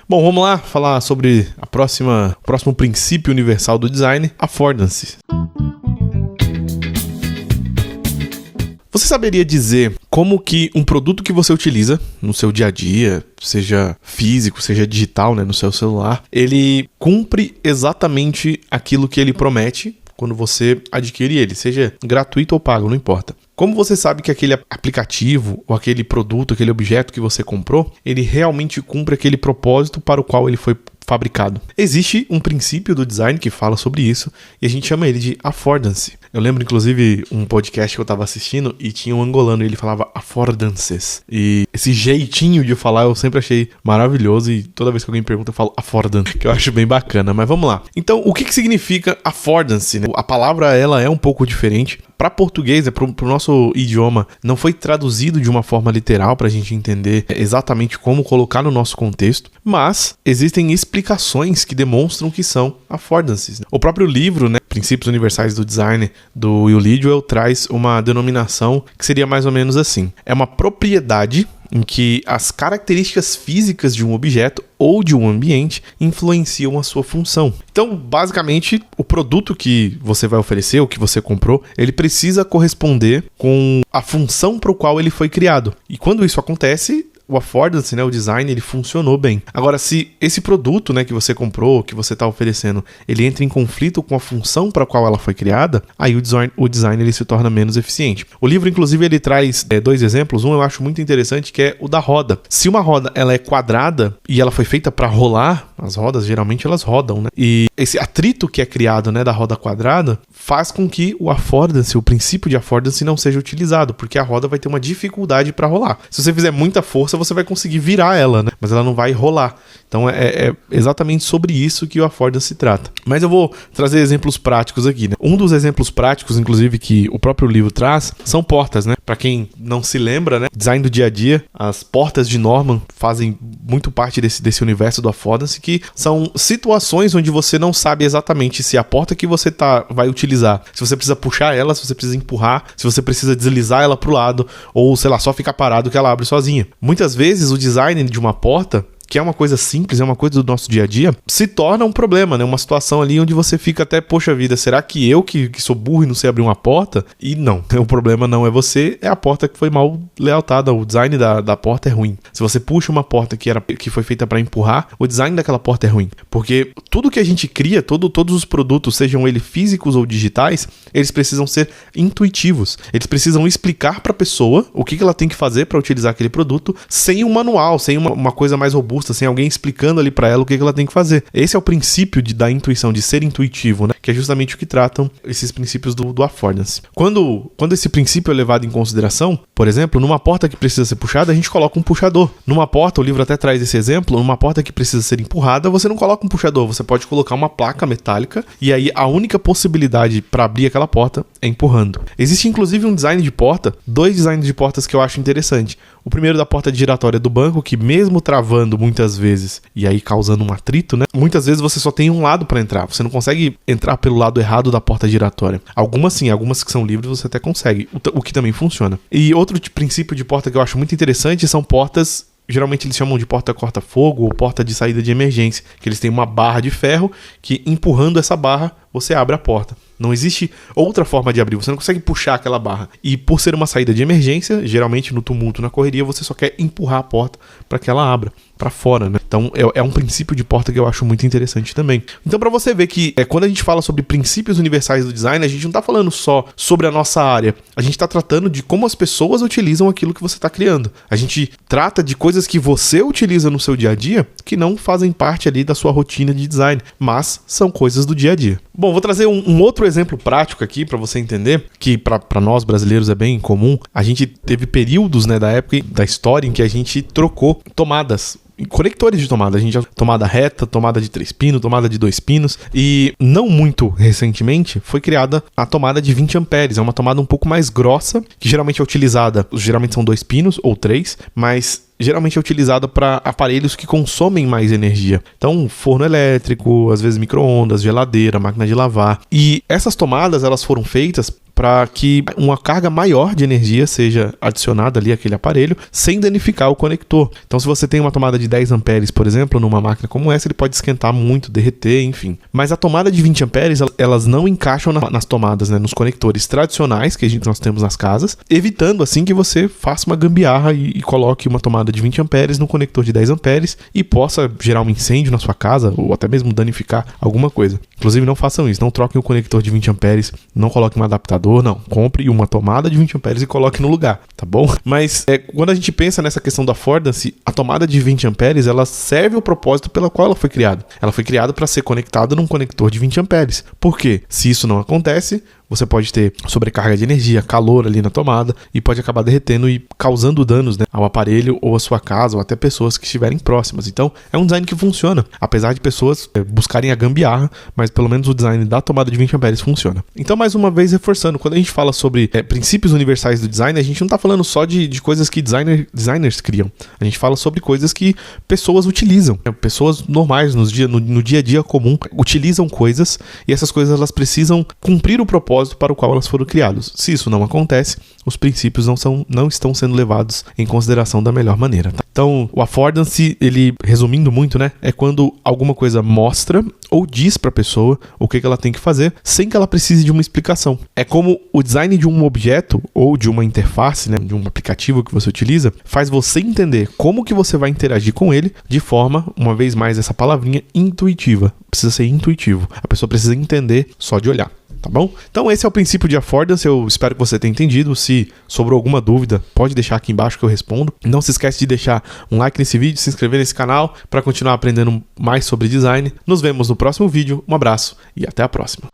Bom, vamos lá falar sobre o próximo princípio universal do design, affordance. Você saberia dizer como que um produto que você utiliza no seu dia a dia, seja físico, seja digital, né, no seu celular, ele cumpre exatamente aquilo que ele promete quando você adquire ele, seja gratuito ou pago, não importa. Como você sabe que aquele aplicativo ou aquele produto, aquele objeto que você comprou, ele realmente cumpre aquele propósito para o qual ele foi fabricado? Existe um princípio do design que fala sobre isso e a gente chama ele de affordance. Eu lembro, inclusive, um podcast que eu estava assistindo e tinha um angolano e ele falava affordances. E esse jeitinho de falar eu sempre achei maravilhoso e toda vez que alguém pergunta eu falo affordance, que eu acho bem bacana. Mas vamos lá. Então, o que significa affordance, né? A palavra, ela é um pouco diferente. Para português, para o nosso idioma, não foi traduzido de uma forma literal para a gente entender exatamente como colocar no nosso contexto, mas existem explicações que demonstram que são affordances. O próprio livro, né, Princípios Universais do Design, do Will Lidwell, traz uma denominação que seria mais ou menos assim. É uma propriedade em que as características físicas de um objeto ou de um ambiente influenciam a sua função. Então, basicamente, o produto que você vai oferecer, ou que você comprou, ele precisa corresponder com a função para o qual ele foi criado. E quando isso acontece, o affordance, né, o design, ele funcionou bem. Agora, se esse produto, né, que você comprou, que você está oferecendo, ele entra em conflito com a função para a qual ela foi criada, aí o design ele se torna menos eficiente. O livro, inclusive, ele traz dois exemplos. Um eu acho muito interessante, que é o da roda. Se uma roda ela é quadrada e ela foi feita para rolar, as rodas geralmente elas rodam, né? E esse atrito que é criado, né, da roda quadrada faz com que o affordance, o princípio de affordance não seja utilizado, porque a roda vai ter uma dificuldade para rolar. Se você fizer muita força, você vai conseguir virar ela, né? Mas ela não vai rolar. Então é exatamente sobre isso que o affordance se trata. Mas eu vou trazer exemplos práticos aqui, né? Um dos exemplos práticos, inclusive, que o próprio livro traz, são portas, né? Para quem não se lembra, né? Design do dia a dia, as portas de Norman fazem muito parte desse universo do affordance, que são situações onde você não sabe exatamente se a porta que você vai utilizar, se você precisa puxar ela, se você precisa empurrar, se você precisa deslizar ela para o lado, ou, sei lá, só ficar parado que ela abre sozinha. Muitas vezes o design de uma porta, que é uma coisa simples, é uma coisa do nosso dia a dia, se torna um problema, né? Uma situação ali onde você fica até, poxa vida, será que eu que sou burro e não sei abrir uma porta? E não, o problema não é você, é a porta que foi mal lealtada, o design da porta é ruim. Se você puxa uma porta que foi feita para empurrar, o design daquela porta é ruim. Porque tudo que a gente cria, todos os produtos, sejam eles físicos ou digitais, eles precisam ser intuitivos. Eles precisam explicar para a pessoa o que ela tem que fazer para utilizar aquele produto sem um manual, sem uma coisa mais robusta, sem alguém explicando ali para ela o que ela tem que fazer. Esse é o princípio da intuição, de ser intuitivo, né? Que é justamente o que tratam esses princípios do affordance. Quando esse princípio é levado em consideração, por exemplo, numa porta que precisa ser puxada, a gente coloca um puxador. Numa porta, o livro até traz esse exemplo, numa porta que precisa ser empurrada, você não coloca um puxador, você pode colocar uma placa metálica e aí a única possibilidade para abrir aquela porta é empurrando. Existe inclusive um design de porta, 2 designs de portas que eu acho interessante. O primeiro da porta giratória do banco, que mesmo travando muitas vezes e aí causando um atrito, né? Muitas vezes você só tem um lado para entrar. Você não consegue entrar pelo lado errado da porta giratória. Algumas sim, algumas que são livres você até consegue, o que também funciona. E outro princípio de porta que eu acho muito interessante são portas, geralmente eles chamam de porta corta-fogo ou porta de saída de emergência, que eles têm uma barra de ferro que, empurrando essa barra, você abre a porta. Não existe outra forma de abrir, você não consegue puxar aquela barra. E por ser uma saída de emergência, geralmente no tumulto, na correria, você só quer empurrar a porta para que ela abra para fora, né? Então é um princípio de porta que eu acho muito interessante também. Então, para você ver que quando a gente fala sobre princípios universais do design, a gente não está falando só sobre a nossa área, a gente está tratando de como as pessoas utilizam aquilo que você está criando. A gente trata de coisas que você utiliza no seu dia a dia que não fazem parte ali da sua rotina de design, mas são coisas do dia a dia. Bom, vou trazer um outro exemplo prático aqui para você entender que para nós brasileiros é bem comum. A gente teve períodos, né, da época da história em que a gente trocou tomadas, conectores de tomada. A gente já tomada reta, tomada de 3 pinos, tomada de 2 pinos. E não muito recentemente foi criada a tomada de 20 amperes. É uma tomada um pouco mais grossa, que geralmente é utilizada, geralmente são 2 pinos ou 3, mas geralmente é utilizada para aparelhos que consomem mais energia. Então, forno elétrico, às vezes micro-ondas, geladeira, máquina de lavar. E essas tomadas, elas foram feitas para que uma carga maior de energia seja adicionada ali àquele aparelho sem danificar o conector. Então, se você tem uma tomada de 10 amperes, por exemplo, numa máquina como essa, ele pode esquentar muito, derreter, enfim. Mas a tomada de 20 amperes, elas não encaixam nas tomadas, né, nos conectores tradicionais que nós temos nas casas, evitando assim que você faça uma gambiarra e coloque uma tomada de 20 amperes no conector de 10 amperes e possa gerar um incêndio na sua casa ou até mesmo danificar alguma coisa. Inclusive, não façam isso, não troquem o conector de 20 amperes, não coloquem um adaptador, não. Compre uma tomada de 20 amperes e coloque no lugar, tá bom? Mas quando a gente pensa nessa questão da affordance, a tomada de 20 amperes, ela serve ao propósito pelo qual ela foi criada. Ela foi criada para ser conectada num conector de 20 amperes. Por quê? Se isso não acontece, você pode ter sobrecarga de energia, calor ali na tomada e pode acabar derretendo e causando danos, né, ao aparelho ou à sua casa ou até pessoas que estiverem próximas. Então, é um design que funciona, apesar de pessoas buscarem a gambiarra, mas pelo menos o design da tomada de 20 amperes funciona. Então, mais uma vez, reforçando, quando a gente fala sobre princípios universais do design, a gente não está falando só de coisas que designers criam. A gente fala sobre coisas que pessoas utilizam. Pessoas normais no dia a dia comum utilizam coisas e essas coisas elas precisam cumprir o propósito para o qual elas foram criadas. Se isso não acontece, os princípios não estão sendo levados em consideração da melhor maneira. Tá? Então, o affordance, ele, resumindo muito, né, é quando alguma coisa mostra ou diz para a pessoa o que ela tem que fazer sem que ela precise de uma explicação. É como o design de um objeto ou de uma interface, né, de um aplicativo que você utiliza, faz você entender como que você vai interagir com ele de forma, uma vez mais essa palavrinha, intuitiva. Precisa ser intuitivo. A pessoa precisa entender só de olhar. Tá bom? Então esse é o princípio de affordance, eu espero que você tenha entendido. Se sobrou alguma dúvida, pode deixar aqui embaixo que eu respondo. Não se esquece de deixar um like nesse vídeo, se inscrever nesse canal para continuar aprendendo mais sobre design. Nos vemos no próximo vídeo, um abraço e até a próxima.